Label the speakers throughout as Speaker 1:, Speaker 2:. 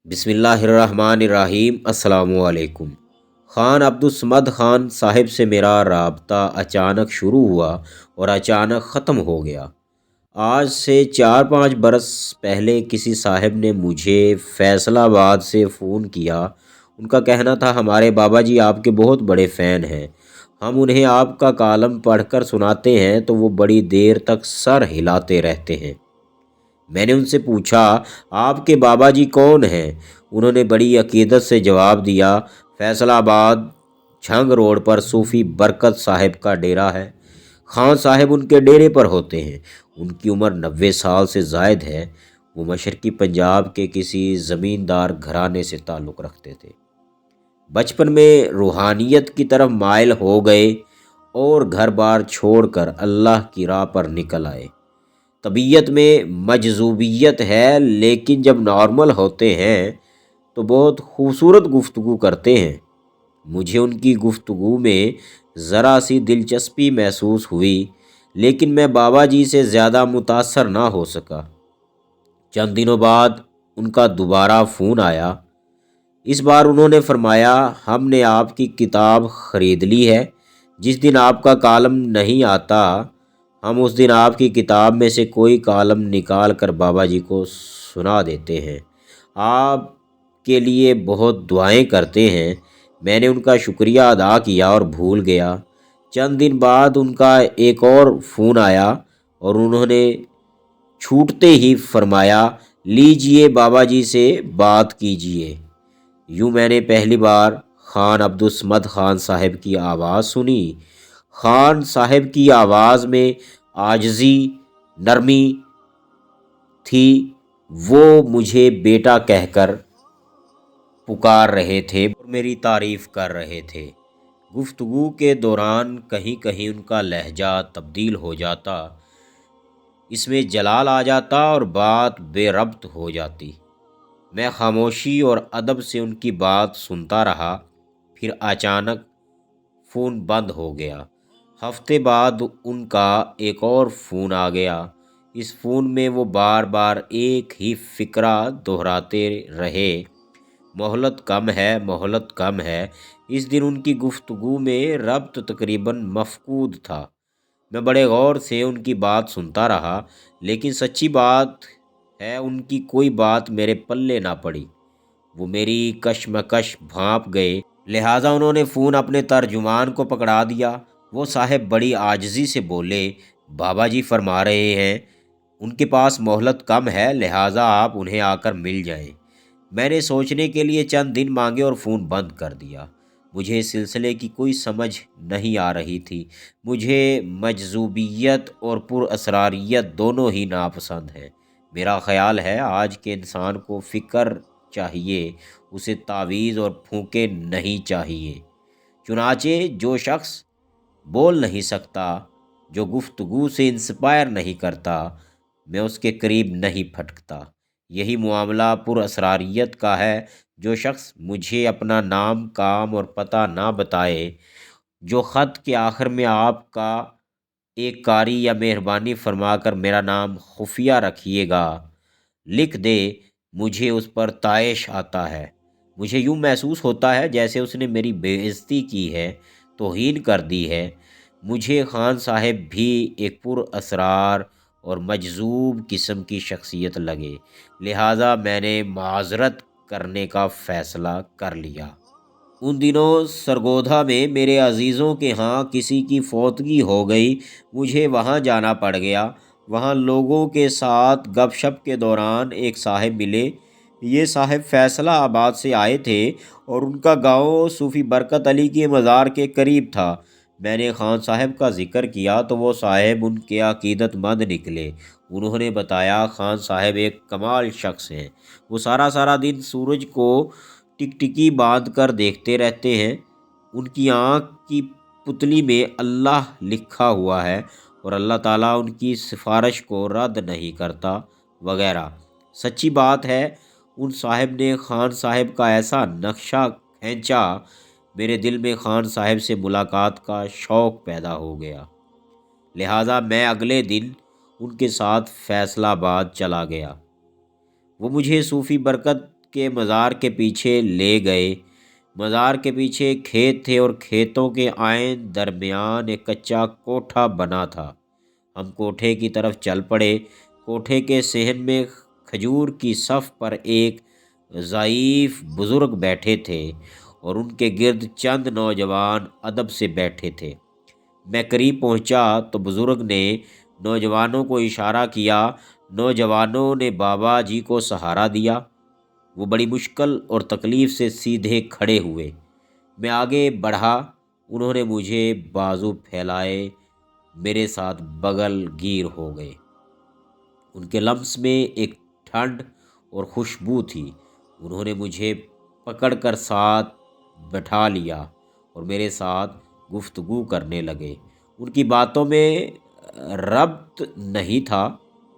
Speaker 1: بسم اللہ الرحمن الرحیم۔ السلام علیکم۔ خان عبدالصمد خان صاحب سے میرا رابطہ اچانک شروع ہوا اور اچانک ختم ہو گیا۔ آج سے 4-5 برس پہلے کسی صاحب نے مجھے فیصل آباد سے فون کیا۔ ان کا کہنا تھا ہمارے بابا جی آپ کے بہت بڑے فین ہیں، ہم انہیں آپ کا کالم پڑھ کر سناتے ہیں تو وہ بڑی دیر تک سر ہلاتے رہتے ہیں۔ میں نے ان سے پوچھا آپ کے بابا جی کون ہیں؟ انہوں نے بڑی عقیدت سے جواب دیا فیصل آباد جھنگ روڈ پر صوفی برکت صاحب کا ڈیرا ہے۔ خان صاحب ان کے ڈیرے پر ہوتے ہیں۔ ان کی عمر 90 سال سے زائد ہے۔ وہ مشرقی پنجاب کے کسی زمیندار گھرانے سے تعلق رکھتے تھے۔ بچپن میں روحانیت کی طرف مائل ہو گئے اور گھر بار چھوڑ کر اللہ کی راہ پر نکل آئے۔ طبیعت میں مجذوبیت ہے لیکن جب نارمل ہوتے ہیں تو بہت خوبصورت گفتگو کرتے ہیں۔ مجھے ان کی گفتگو میں ذرا سی دلچسپی محسوس ہوئی لیکن میں بابا جی سے زیادہ متاثر نہ ہو سکا۔ چند دنوں بعد ان کا دوبارہ فون آیا۔ اس بار انہوں نے فرمایا ہم نے آپ کی کتاب خرید لی ہے، جس دن آپ کا کالم نہیں آتا ہم اس دن آپ کی کتاب میں سے کوئی کالم نکال کر بابا جی کو سنا دیتے ہیں، آپ کے لیے بہت دعائیں کرتے ہیں۔ میں نے ان کا شکریہ ادا کیا اور بھول گیا۔ چند دن بعد ان کا ایک اور فون آیا اور انہوں نے چھوٹتے ہی فرمایا لیجئے بابا جی سے بات کیجئے۔ یوں میں نے پہلی بار خان عبدالصمد خان صاحب کی آواز سنی۔ خان صاحب کی آواز میں عاجزی، نرمی تھی۔ وہ مجھے بیٹا کہہ کر پکار رہے تھے اور میری تعریف کر رہے تھے۔ گفتگو کے دوران کہیں کہیں ان کا لہجہ تبدیل ہو جاتا، اس میں جلال آ جاتا اور بات بے ربط ہو جاتی۔ میں خاموشی اور ادب سے ان کی بات سنتا رہا، پھر اچانک فون بند ہو گیا۔ ہفتے بعد ان کا ایک اور فون آ گیا۔ اس فون میں وہ بار بار ایک ہی فقرہ دہراتے رہے، مہلت کم ہے، مہلت کم ہے۔ اس دن ان کی گفتگو میں ربط تقریباً مفقود تھا۔ میں بڑے غور سے ان کی بات سنتا رہا لیکن سچی بات ہے ان کی کوئی بات میرے پلے نہ پڑی۔ وہ میری کشمکش بھانپ گئے، لہٰذا انہوں نے فون اپنے ترجمان کو پکڑا دیا۔ وہ صاحب بڑی عاجزی سے بولے بابا جی فرما رہے ہیں ان کے پاس مہلت کم ہے، لہٰذا آپ انہیں آ کر مل جائیں۔ میں نے سوچنے کے لیے چند دن مانگے اور فون بند کر دیا۔ مجھے اس سلسلے کی کوئی سمجھ نہیں آ رہی تھی۔ مجھے مجذوبیت اور پر اسراریت دونوں ہی ناپسند ہیں۔ میرا خیال ہے آج کے انسان کو فکر چاہیے، اسے تعویذ اور پھونکے نہیں چاہیے۔ چنانچہ جو شخص بول نہیں سکتا، جو گفتگو سے انسپائر نہیں کرتا، میں اس کے قریب نہیں پھٹکتا۔ یہی معاملہ پر اسراریت کا ہے۔ جو شخص مجھے اپنا نام، کام اور پتہ نہ بتائے، جو خط کے آخر میں آپ کا ایک قاری یا مہربانی فرما کر میرا نام خفیہ رکھیے گا لکھ دے، مجھے اس پر طائش آتا ہے۔ مجھے یوں محسوس ہوتا ہے جیسے اس نے میری بے عزتی کی ہے، توہین کر دی ہے۔ مجھے خان صاحب بھی ایک پر اسرار اور مجذوب قسم کی شخصیت لگے، لہٰذا میں نے معذرت کرنے کا فیصلہ کر لیا۔ ان دنوں سرگودھا میں میرے عزیزوں کے ہاں کسی کی فوتگی ہو گئی، مجھے وہاں جانا پڑ گیا۔ وہاں لوگوں کے ساتھ گپ شپ کے دوران ایک صاحب ملے۔ یہ صاحب فیصلہ آباد سے آئے تھے اور ان کا گاؤں صوفی برکت علی کے مزار کے قریب تھا۔ میں نے خان صاحب کا ذکر کیا تو وہ صاحب ان کے عقیدت مند نکلے۔ انہوں نے بتایا خان صاحب ایک کمال شخص ہیں، وہ سارا دن سورج کو ٹکٹکی باندھ کر دیکھتے رہتے ہیں، ان کی آنکھ کی پتلی میں اللہ لکھا ہوا ہے اور اللہ تعالیٰ ان کی سفارش کو رد نہیں کرتا وغیرہ۔ سچی بات ہے ان صاحب نے خان صاحب کا ایسا نقشہ کھینچا، میرے دل میں خان صاحب سے ملاقات کا شوق پیدا ہو گیا، لہٰذا میں اگلے دن ان کے ساتھ فیصل آباد چلا گیا۔ وہ مجھے صوفی برکت کے مزار کے پیچھے لے گئے۔ مزار کے پیچھے کھیت تھے اور کھیتوں کے عین درمیان ایک کچا کوٹھا بنا تھا۔ ہم کوٹھے کی طرف چل پڑے۔ کوٹھے کے صحن میں کھجور کی صف پر ایک ضعیف بزرگ بیٹھے تھے اور ان کے گرد چند نوجوان ادب سے بیٹھے تھے۔ میں قریب پہنچا تو بزرگ نے نوجوانوں کو اشارہ کیا۔ نوجوانوں نے بابا جی کو سہارا دیا۔ وہ بڑی مشکل اور تکلیف سے سیدھے کھڑے ہوئے۔ میں آگے بڑھا۔ انہوں نے مجھے بازو پھیلائے میرے ساتھ بغل گیر ہو گئے۔ ان کے لمس میں ایک ٹھنڈ اور خوشبو تھی۔ انہوں نے مجھے پکڑ کر ساتھ بٹھا لیا اور میرے ساتھ گفتگو کرنے لگے۔ ان کی باتوں میں ربط نہیں تھا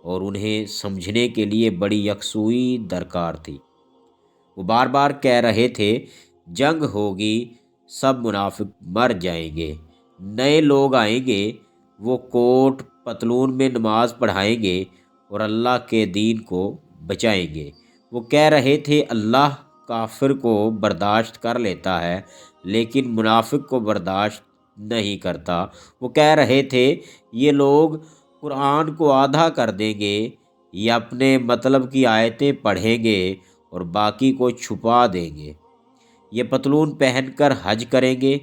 Speaker 1: اور انہیں سمجھنے کے لیے بڑی یکسوئی درکار تھی۔ وہ بار بار کہہ رہے تھے، جنگ ہوگی، سب منافق مر جائیں گے، نئے لوگ آئیں گے، وہ کوٹ پتلون میں نماز پڑھائیں گے اور اللہ کے دین کو بچائیں گے۔ وہ کہہ رہے تھے، اللہ کافر کو برداشت کر لیتا ہے لیکن منافق کو برداشت نہیں کرتا۔ وہ کہہ رہے تھے، یہ لوگ قرآن کو آدھا کر دیں گے یا اپنے مطلب کی آیتیں پڑھیں گے اور باقی کو چھپا دیں گے۔ یہ پتلون پہن کر حج کریں گے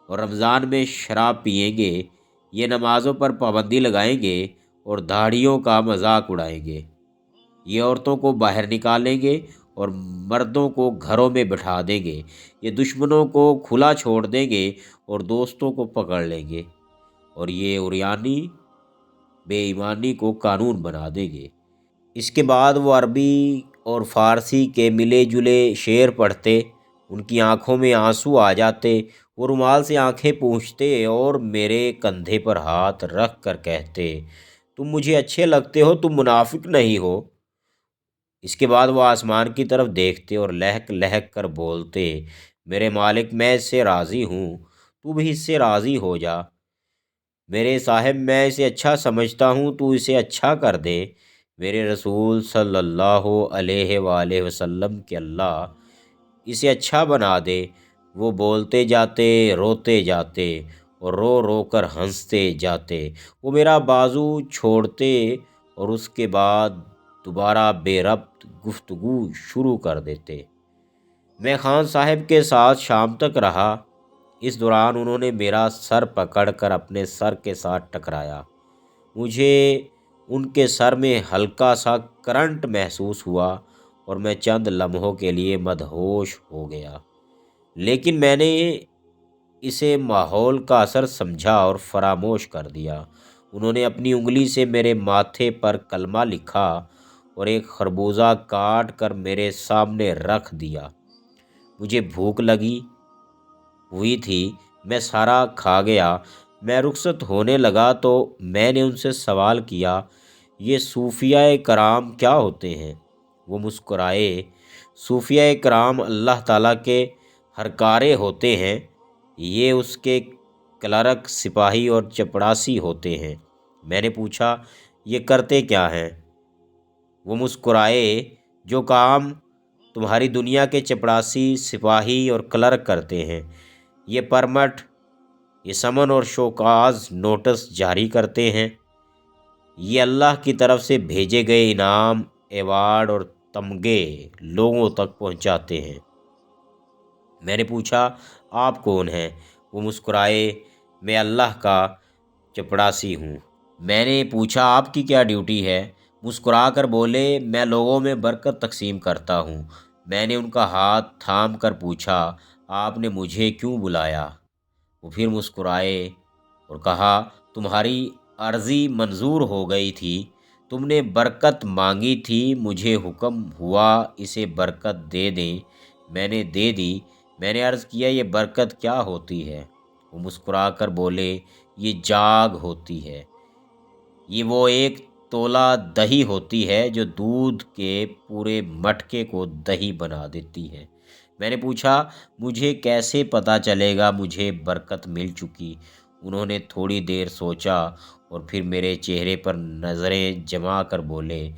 Speaker 1: اور رمضان میں شراب پئیں گے۔ یہ نمازوں پر پابندی لگائیں گے اور داڑھیوں کا مذاق اڑائیں گے۔ یہ عورتوں کو باہر نکالیں گے اور مردوں کو گھروں میں بٹھا دیں گے۔ یہ دشمنوں کو کھلا چھوڑ دیں گے اور دوستوں کو پکڑ لیں گے، اور یہ عریانی بے ایمانی کو قانون بنا دیں گے۔ اس کے بعد وہ عربی اور فارسی کے ملے جلے شعر پڑھتے۔ ان کی آنکھوں میں آنسو آ جاتے۔ وہ رومال سے آنکھیں پونچھتے اور میرے کندھے پر ہاتھ رکھ کر کہتے، تم مجھے اچھے لگتے ہو، تم منافق نہیں ہو۔ اس کے بعد وہ آسمان کی طرف دیکھتے اور لہک لہک کر بولتے، میرے مالک، میں اس سے راضی ہوں، تو بھی اس سے راضی ہو جا۔ میرے صاحب، میں اسے اچھا سمجھتا ہوں، تو اسے اچھا کر دے۔ میرے رسول صلی اللہ علیہ وآلہ وسلم کہ اللہ اسے اچھا بنا دے۔ وہ بولتے جاتے، روتے جاتے اور رو رو کر ہنستے جاتے۔ وہ میرا بازو چھوڑتے اور اس کے بعد دوبارہ بے ربط گفتگو شروع کر دیتے۔ میں خان صاحب کے ساتھ شام تک رہا۔ اس دوران انہوں نے میرا سر پکڑ کر اپنے سر کے ساتھ ٹکرایا۔ مجھے ان کے سر میں ہلکا سا کرنٹ محسوس ہوا اور میں چند لمحوں کے لیے مدہوش ہو گیا، لیکن میں نے اسے ماحول کا اثر سمجھا اور فراموش کر دیا۔ انہوں نے اپنی انگلی سے میرے ماتھے پر کلمہ لکھا اور ایک خربوزہ کاٹ کر میرے سامنے رکھ دیا۔ مجھے بھوک لگی ہوئی تھی، میں سارا کھا گیا۔ میں رخصت ہونے لگا تو میں نے ان سے سوال کیا، یہ صوفیہ کرام کیا ہوتے ہیں؟ وہ مسکرائے، صوفیہ کرام اللہ تعالیٰ کے ہرکارے ہوتے ہیں، یہ اس کے کلرک، سپاہی اور چپڑاسی ہوتے ہیں۔ میں نے پوچھا، یہ کرتے کیا ہیں؟ وہ مسکرائے، جو کام تمہاری دنیا کے چپڑاسی، سپاہی اور کلرک کرتے ہیں، یہ پرمٹ، یہ سمن اور شوکاز نوٹس جاری کرتے ہیں، یہ اللہ کی طرف سے بھیجے گئے انعام، ایوارڈ اور تمغے لوگوں تک پہنچاتے ہیں۔ میں نے پوچھا، آپ کون ہیں؟ وہ مسکرائے، میں اللہ کا چپڑاسی ہوں۔ میں نے پوچھا، آپ کی کیا ڈیوٹی ہے؟ مسکرا کر بولے، میں لوگوں میں برکت تقسیم کرتا ہوں۔ میں نے ان کا ہاتھ تھام کر پوچھا، آپ نے مجھے کیوں بلایا؟ وہ پھر مسکرائے اور کہا، تمہاری عرضی منظور ہو گئی تھی، تم نے برکت مانگی تھی، مجھے حکم ہوا اسے برکت دے دیں، میں نے دے دی۔ میں نے عرض کیا، یہ برکت کیا ہوتی ہے؟ وہ مسکرا کر بولے، یہ جاگ ہوتی ہے، یہ وہ ایک تولہ دہی ہوتی ہے جو دودھ کے پورے مٹکے کو دہی بنا دیتی ہے۔ میں نے پوچھا، مجھے کیسے پتہ چلے گا مجھے برکت مل چکی؟ انہوں نے تھوڑی دیر سوچا اور پھر میرے چہرے پر نظریں جما کر بولے،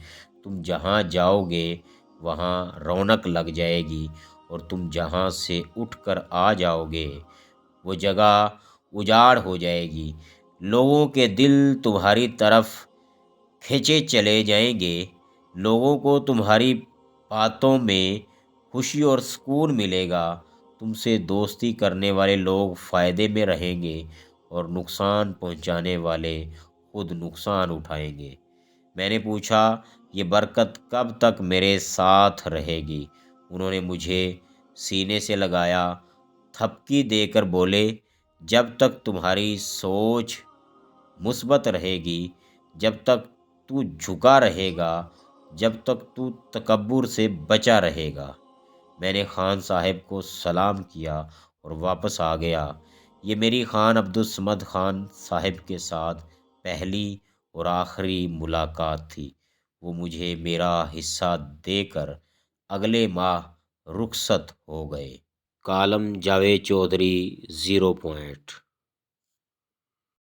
Speaker 1: تم جہاں جاؤ گے وہاں رونق لگ جائے گی اور تم جہاں سے اٹھ کر آ جاؤ گے وہ جگہ اجاڑ ہو جائے گی۔ لوگوں کے دل تمہاری طرف کھینچے چلے جائیں گے۔ لوگوں کو تمہاری باتوں میں خوشی اور سکون ملے گا۔ تم سے دوستی کرنے والے لوگ فائدے میں رہیں گے اور نقصان پہنچانے والے خود نقصان اٹھائیں گے۔ میں نے پوچھا، یہ برکت کب تک میرے ساتھ رہے گی؟ انہوں نے مجھے سینے سے لگایا، تھپکی دے کر بولے، جب تک تمہاری سوچ مثبت رہے گی، جب تک تو جھکا رہے گا، جب تک تو تکبر سے بچا رہے گا۔ میں نے خان صاحب کو سلام کیا اور واپس آ گیا۔ یہ میری خان عبدالصمد خان صاحب کے ساتھ پہلی اور آخری ملاقات تھی۔ وہ مجھے میرا حصہ دے کر اگلے ماہ رخصت ہو گئے۔ Column Javed Chaudhry 0 point.